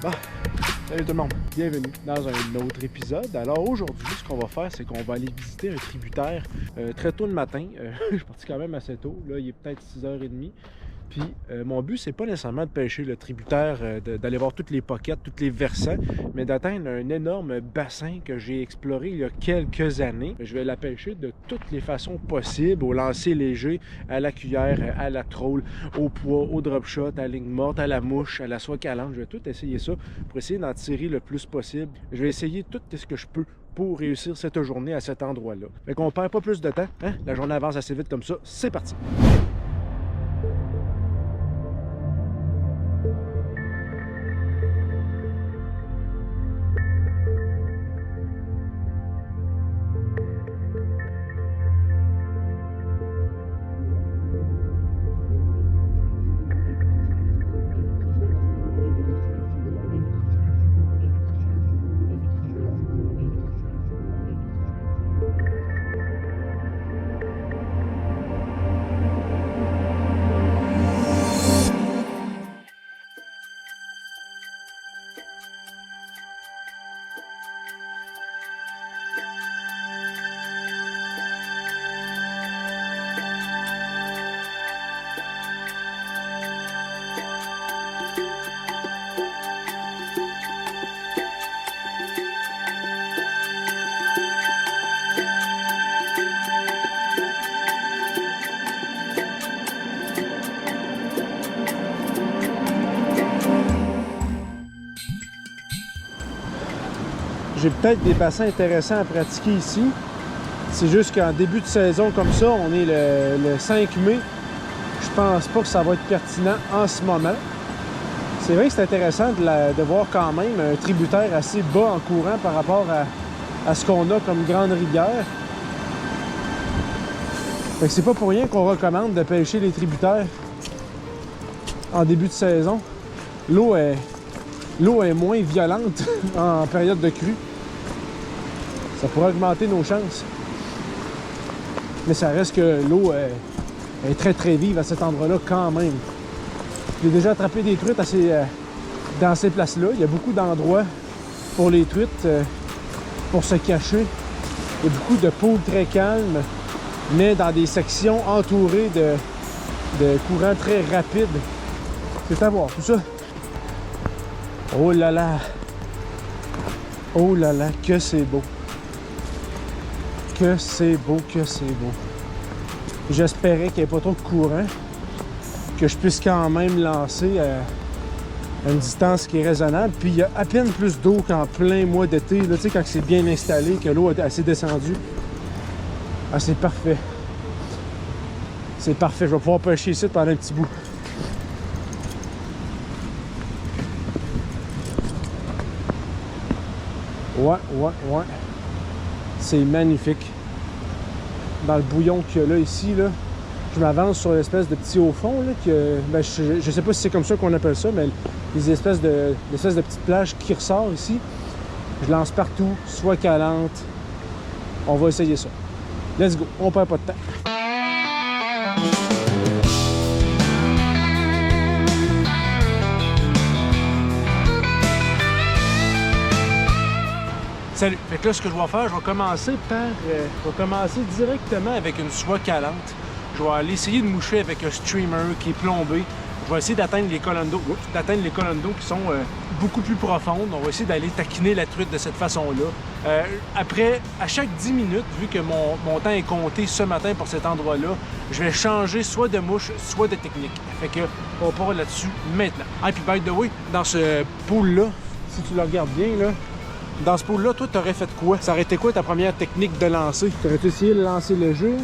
Bon, salut tout le monde, bienvenue dans un autre épisode. Alors aujourd'hui, ce qu'on va faire, c'est qu'on va aller visiter un tributaire très tôt le matin. Je suis parti quand même assez tôt, là il est peut-être 6h30. Puis mon but, c'est pas nécessairement de pêcher le tributaire, d'aller voir toutes les pockets, tous les versants, mais d'atteindre un énorme bassin que j'ai exploré il y a quelques années. Je vais la pêcher de toutes les façons possibles, au lancer léger, à la cuillère, à la troll, au poids, au drop shot, à la ligne morte, à la mouche, à la soie calante. Je vais tout essayer ça pour essayer d'en tirer le plus possible. Je vais essayer tout ce que je peux pour réussir cette journée à cet endroit-là. Fait qu'on perd pas plus de temps, hein? La journée avance assez vite comme ça. C'est parti! J'ai peut-être des bassins intéressants à pratiquer ici. C'est juste qu'en début de saison comme ça, on est le 5 mai. Je pense pas que ça va être pertinent en ce moment. C'est vrai que c'est intéressant de voir quand même un tributaire assez bas en courant par rapport à ce qu'on a comme grande rivière. Fait que c'est pas pour rien qu'on recommande de pêcher les tributaires en début de saison. L'eau est moins violente en période de crue. Ça pourrait augmenter nos chances. Mais ça reste que l'eau est très très vive à cet endroit-là quand même. J'ai déjà attrapé des truites dans ces places-là. Il y a beaucoup d'endroits pour les truites pour se cacher. Il y a beaucoup de pools très calmes, mais dans des sections entourées de courants très rapides. C'est à voir tout ça. Oh là là! Oh là là, que c'est beau! Que c'est beau, que c'est beau! J'espérais qu'il n'y ait pas trop de courant, que je puisse quand même lancer à une distance qui est raisonnable. Puis il y a à peine plus d'eau qu'en plein mois d'été, là, tu sais, quand c'est bien installé, que l'eau est assez descendue. Ah, c'est parfait! C'est parfait, je vais pouvoir pêcher ici pendant un petit bout. Ouais. C'est magnifique. Dans le bouillon qu'il y a là, ici, là, je m'avance sur l'espèce de petit haut fond, là, que, ben, je sais pas si c'est comme ça qu'on appelle ça, mais les espèces de petites plages qui ressortent ici. Je lance partout, soie calante. On va essayer ça. Let's go, on perd pas de temps. Salut! Fait que là, ce que je vais faire, je vais commencer directement avec une soie calante. Je vais aller essayer de moucher avec un streamer qui est plombé. Je vais essayer d'atteindre les colonnes d'eau qui sont beaucoup plus profondes. On va essayer d'aller taquiner la truite de cette façon-là. Après, à chaque 10 minutes, vu que mon temps est compté ce matin pour cet endroit-là, je vais changer soit de mouche, soit de technique. Fait que on part là-dessus maintenant. Ah, puis by the way, dans ce pool-là, si tu le regardes bien, là, dans ce pool-là, toi, t'aurais fait quoi? Ça aurait été quoi ta première technique de lancer? T'aurais-tu essayé de lancer léger?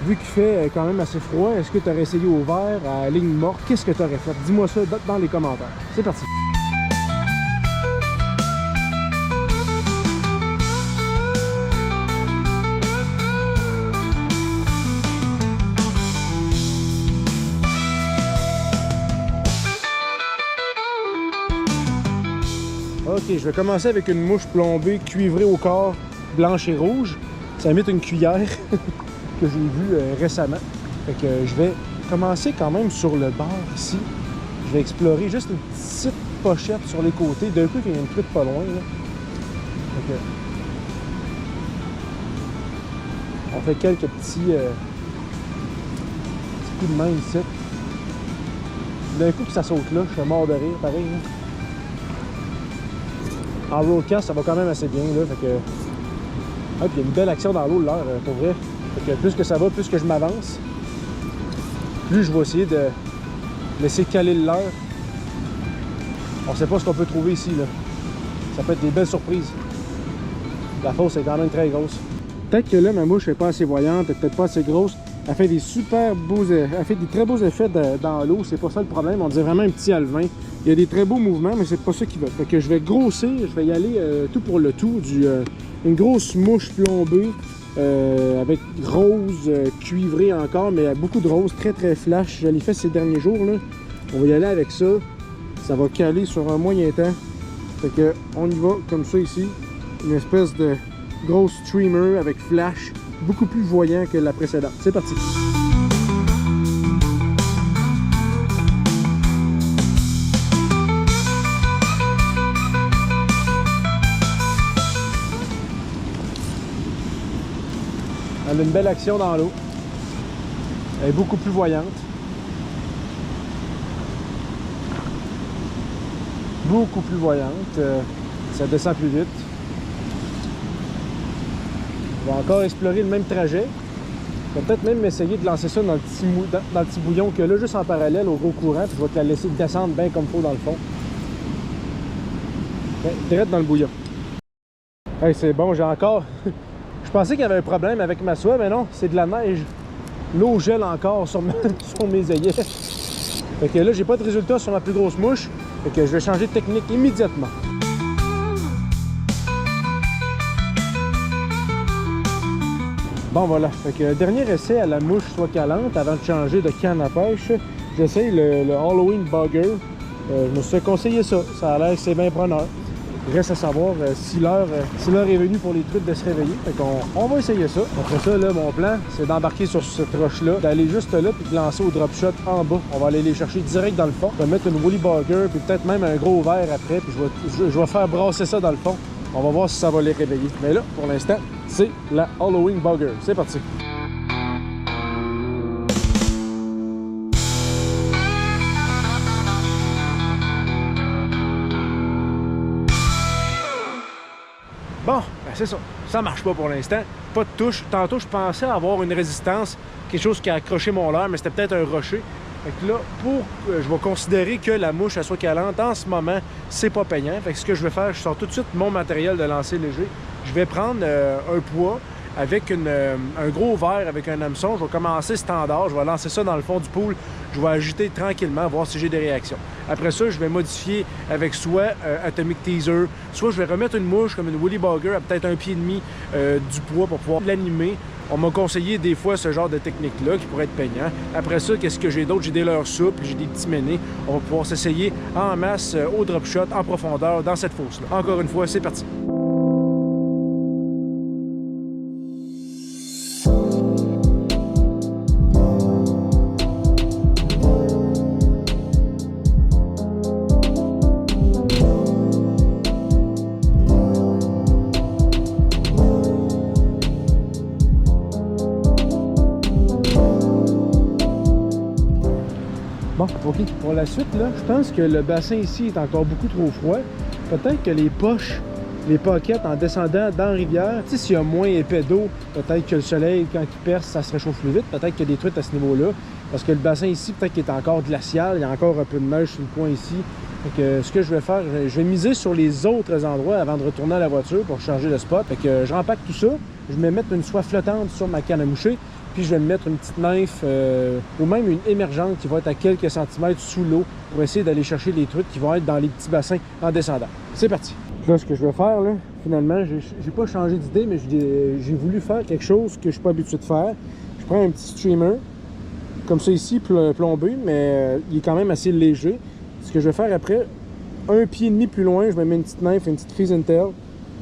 Vu qu'il fait quand même assez froid, est-ce que t'aurais essayé au vert, à ligne morte? Qu'est-ce que t'aurais fait? Dis-moi ça dans les commentaires. C'est parti! Ok, je vais commencer avec une mouche plombée, cuivrée au corps, blanche et rouge. Ça imite une cuillère que j'ai vue récemment. Fait que je vais commencer quand même sur le bord ici. Je vais explorer juste une petite pochettes sur les côtés. D'un coup, il y a une truite pas loin. Là. Donc, on fait quelques petits coups de main ici. D'un coup que ça saute là, je suis mort de rire, pareil. Là. En roadcast, ça va quand même assez bien. Là, fait que... ah, puis il y a une belle action dans l'eau, l'air, pour vrai. Fait que plus que ça va, plus que je m'avance, plus je vais essayer de laisser caler le leurre. On ne sait pas ce qu'on peut trouver ici. Là. Ça peut être des belles surprises. La fosse est quand même très grosse. Peut-être que là, ma mouche n'est pas assez voyante, elle n'est peut-être pas assez grosse. Elle fait des super beaux, elle fait des très beaux effets dans l'eau. C'est pas ça le problème. On dirait vraiment un petit alevin. Il y a des très beaux mouvements, mais c'est pas ça qui va. Fait que je vais grossir, je vais y aller tout pour le tout. Une grosse mouche plombée avec rose cuivrée encore, mais beaucoup de rose, très très flash. Je l'ai fait ces derniers jours. Là. On va y aller avec ça. Ça va caler sur un moyen temps. Fait que on y va comme ça ici. Une espèce de grosse streamer avec flash, beaucoup plus voyant que la précédente. C'est parti! Elle a une belle action dans l'eau. Elle est beaucoup plus voyante. Beaucoup plus voyante. Ça descend plus vite. On va encore explorer le même trajet. Je vais peut-être même essayer de lancer ça dans le petit bouillon que là, juste en parallèle au gros courant, puis je vais te la laisser descendre bien comme il faut dans le fond. Direct dans le bouillon. Hey, c'est bon, j'ai encore... Je pensais qu'il y avait un problème avec ma soie, mais non, c'est de la neige. L'eau gèle encore sur mes œillets. Fait que là, j'ai pas de résultat sur ma plus grosse mouche. Fait que je vais changer de technique immédiatement. Bon voilà, fait que dernier essai à la mouche soit calante avant de changer de canne à pêche. J'essaye le Halloween Bugger. Je me suis fait conseiller ça. Ça a l'air que c'est bien preneur. Il reste à savoir si l'heure est venue pour les truites de se réveiller. Fait qu'on va essayer ça. Après ça, là, mon plan, c'est d'embarquer sur cette roche-là, d'aller juste là, puis de lancer au drop shot en bas. On va aller les chercher direct dans le fond. Je vais mettre une Woolly Bugger, puis peut-être même un gros verre après, puis je vais faire brasser ça dans le fond. On va voir si ça va les réveiller. Mais là, pour l'instant, c'est la Halloween Bugger. C'est parti! Bon, ben c'est ça. Ça marche pas pour l'instant. Pas de touche. Tantôt, je pensais avoir une résistance, quelque chose qui a accroché mon leurre, mais c'était peut-être un rocher. Fait que là, je vais considérer que la mouche, elle soit calante, en ce moment, c'est pas payant. Fait que ce que je vais faire, je sors tout de suite mon matériel de lancer léger. Je vais prendre un poids avec un gros verre avec un hameçon. Je vais commencer standard. Je vais lancer ça dans le fond du pool. Je vais agiter tranquillement, voir si j'ai des réactions. Après ça, je vais modifier avec soit Atomic Teaser, soit je vais remettre une mouche comme une Woolly Bugger à peut-être 1,5 pied du poids pour pouvoir l'animer. On m'a conseillé des fois ce genre de technique-là qui pourrait être peignant. Après ça, qu'est-ce que j'ai d'autre? J'ai des leurres souples, j'ai des petits ménés. On va pouvoir s'essayer en masse au drop shot, en profondeur, dans cette fosse-là. Encore une fois, c'est parti! Bon, OK. Pour la suite, là, je pense que le bassin ici est encore beaucoup trop froid. Peut-être que les poches, les pockets en descendant dans la rivière, tu sais, s'il y a moins épais d'eau, peut-être que le soleil, quand il perce, ça se réchauffe plus vite. Peut-être qu'il y a des truites à ce niveau-là. Parce que le bassin ici, peut-être qu'il est encore glacial. Il y a encore un peu de neige sur le coin ici. Donc, ce que je vais faire, je vais miser sur les autres endroits avant de retourner à la voiture pour changer de spot. Fait que je rempacte tout ça. Je vais mettre une soie flottante sur ma canne à moucher. Puis je vais me mettre une petite nymphe ou même une émergente qui va être à quelques centimètres sous l'eau pour essayer d'aller chercher les truites qui vont être dans les petits bassins en descendant. C'est parti! Là, ce que je vais faire, là, finalement, j'ai pas changé d'idée, mais j'ai voulu faire quelque chose que je suis pas habitué de faire. Je prends un petit streamer, comme ça ici, plombé, mais il est quand même assez léger. Ce que je vais faire après, 1,5 pied plus loin, je vais mettre une petite nymphe, une petite freeze and tail.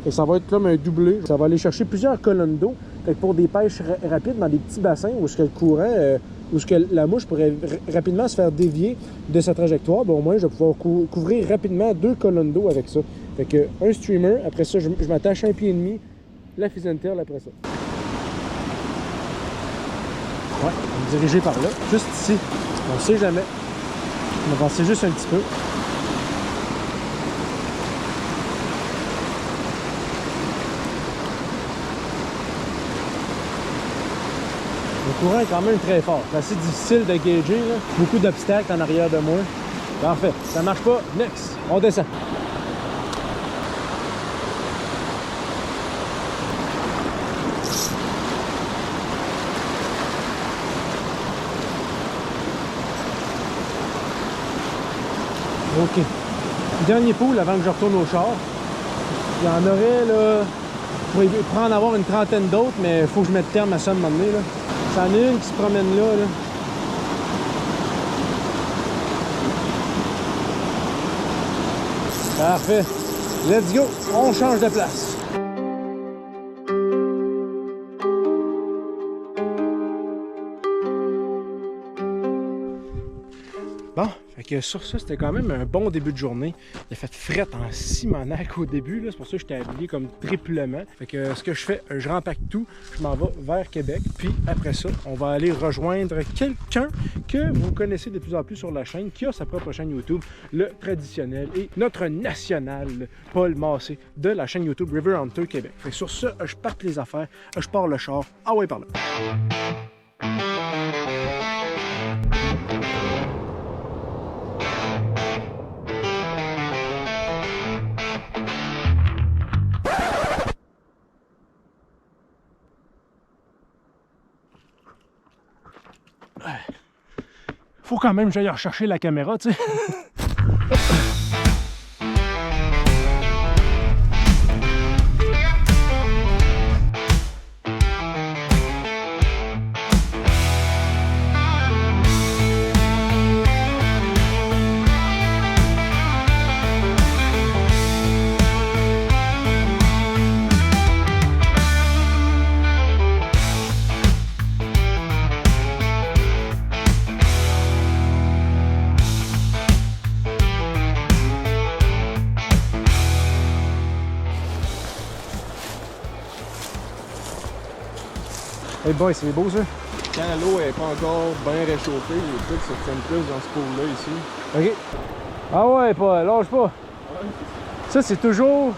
Et ça va être comme un doublé. Ça va aller chercher plusieurs colonnes d'eau. Pour des pêches rapides dans des petits bassins où le courant où ce que la mouche pourrait rapidement se faire dévier de sa trajectoire, ben, au moins je vais pouvoir couvrir rapidement 2 colonnes d'eau avec ça. Fait que un streamer, après ça je m'attache 1,5 pied, la Fizzentail après ça. Ouais, on va me diriger par là, juste ici. On sait jamais. On va avancer juste un petit peu. Le courant est quand même très fort. C'est assez difficile de gager, là. Beaucoup d'obstacles en arrière de moi. Parfait. Ça marche pas. Next. On descend. OK. Dernier pool avant que je retourne au char. Il y en aurait, là... Je pourrais en avoir une trentaine d'autres, mais il faut que je mette terme à ça à un moment donné, là. Ça en est une qui se promène là, là. Parfait. Let's go. On change de place. Bon, fait que sur ça, c'était quand même un bon début de journée. Il a fait fret en Simonac au début, c'est pour ça que j'étais habillé comme triplement. Fait que ce que je fais, je rempaque tout, je m'en vais vers Québec, puis après ça, on va aller rejoindre quelqu'un que vous connaissez de plus en plus sur la chaîne, qui a sa propre chaîne YouTube, le traditionnel et notre national Paul Massé de la chaîne YouTube River Hunter Québec. Fait que sur ça, je parte les affaires, je pars le char, ah ouais par là. Faut quand même que j'aille rechercher la caméra, tu sais. Hey boy, c'est beau ça? Quand l'eau n'est pas encore bien réchauffée, les trucs se tiennent plus dans ce pool-là ici. OK. Ah ouais, pas, lâche pas. Ouais. Ça, c'est toujours...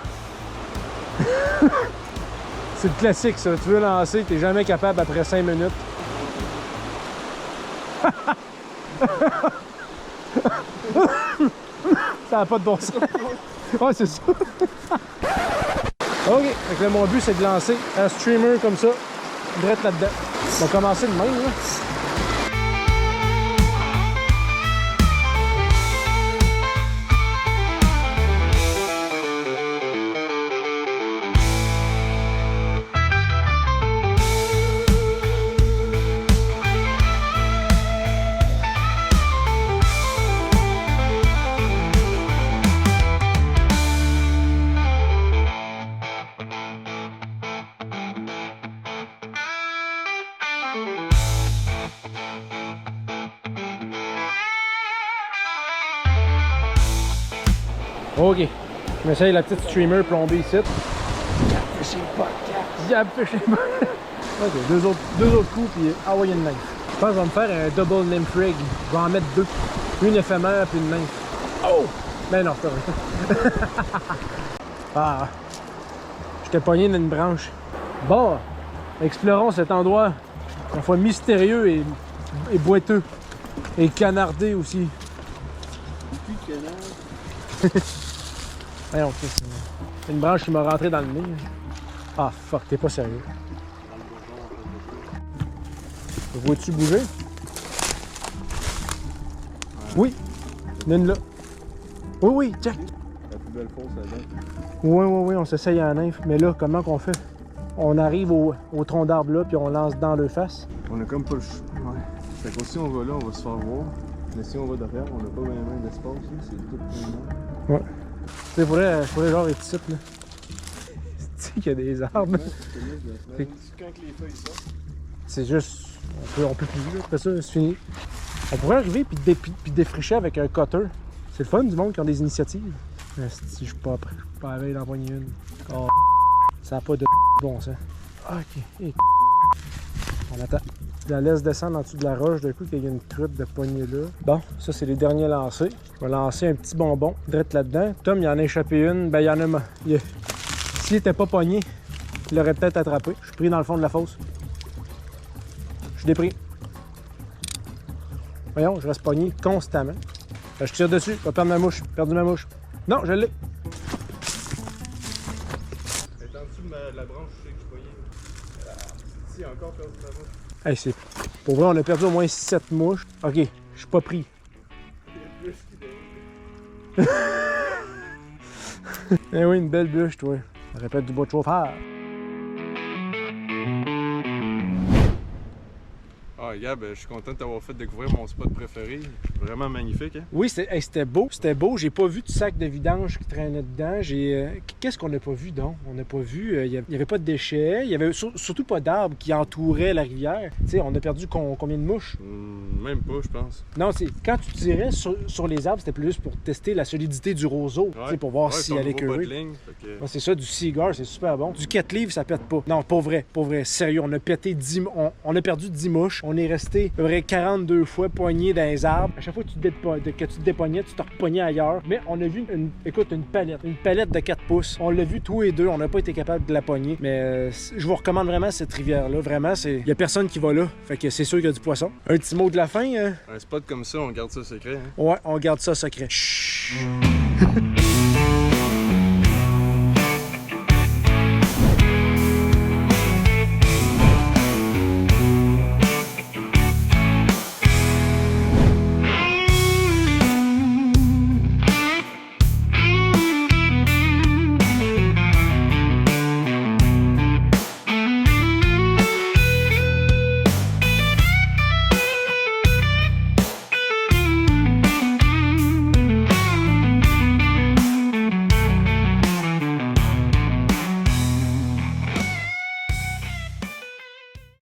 c'est le classique, ça. Tu veux lancer, t'es jamais capable après 5 minutes. Ça n'a pas de bon sens. Ouais, c'est ça. OK. Fait que là, mon but, c'est de lancer un streamer comme ça. Direct là-dedans. On va commencer de même, là. OK. Je m'essaye la petite streamer plombée ici. Jab fishing podcast. OK, deux autres coups, puis Hawaiian nymph. Je pense que je vais me faire un double nymph rig. Je vais en mettre 2. Une éphémère, puis une nymph. Oh! Ben non, c'est pas vrai. Ah! J'étais pogné dans une branche. Bon, explorons cet endroit, à la fois mystérieux et boiteux. Et canardé aussi. Plus de canard. Voyons, c'est une branche qui m'a rentré dans le nez. Ah fuck, t'es pas sérieux. Vois-tu bouger? Oui, il y en a une là. Oui, oui, check. La plus belle fosse là-dedans. Oui, on s'essaye à la nymphe. Mais là, comment qu'on fait? On arrive au tronc d'arbre là, puis on lance dans leur face. On a comme pas le choix. Ouais. Fait que si on va là, on va se faire voir. Mais si on va derrière, on n'a pas vraiment d'espace. C'est tout le monde. Ouais. Tu sais, je pourrais genre être ici, là. Tu sais qu'il y a des arbres. Ouais, quand les feuilles sortent. C'est juste On peut plus, là. Après ça, c'est fini. On pourrait arriver puis défricher avec un cutter. C'est le fun du monde qui ont des initiatives. Si je suis pas prêt, je suis pas à veille d'en poigner une. Oh, ça n'a pas de bon sens. Ok. Et... On attend. Je la laisse descendre en dessous de la roche d'un coup qu'il y a une truite de poignée là. Bon, ça c'est les derniers lancés. Je vais lancer un petit bonbon direct là-dedans. Tom, il en a échappé une. Ben, il y en a. S'il était pas pogné, il l'aurait peut-être attrapé. Je suis pris dans le fond de la fosse. Je suis dépris. Voyons, je reste pogné constamment. Je tire dessus, je vais perdre ma mouche. Perdu ma mouche. Non, je l'ai. Elle est en dessous de la branche, je sais que je voyais. Si, encore perdu ma mouche. Hey, c'est... Pour vrai, on a perdu au moins 7 mouches. Ok, je suis pas pris. Eh oui, une belle bûche, toi. On répète du bois de chauffeur. Ah, Gab, je suis content de t'avoir fait découvrir mon spot préféré. Vraiment magnifique, hein? Oui, c'était beau. C'était beau. J'ai pas vu de sac de vidange qui traînait dedans. Qu'est-ce qu'on n'a pas vu, donc? On n'a pas vu... Il y avait pas de déchets. Il y avait surtout pas d'arbres qui entouraient la rivière. Tu sais, on a perdu combien de mouches? Même pas, je pense. Non, c'est quand tu tirais sur les arbres, c'était plus pour tester la solidité du roseau. Tu sais, pour voir si elle est curée. C'est ça, du Seaguar, c'est super bon. Du 4 livres, ça pète pas. Non, pour vrai. Sérieux, on a pété 10... On a perdu 10 mouches. On est resté à peu près 42 fois poigné dans les arbres. À chaque fois que tu te dépognais, tu te repognais ailleurs. Mais on a vu une palette de 4 pouces. On l'a vu tous les deux. On n'a pas été capable de la pogner. Mais je vous recommande vraiment cette rivière-là. Vraiment, il y a personne qui va là. Fait que c'est sûr qu'il y a du poisson. Un petit mot de la fin. Un spot comme ça, on garde ça secret. Hein? Ouais, on garde ça secret. Chut.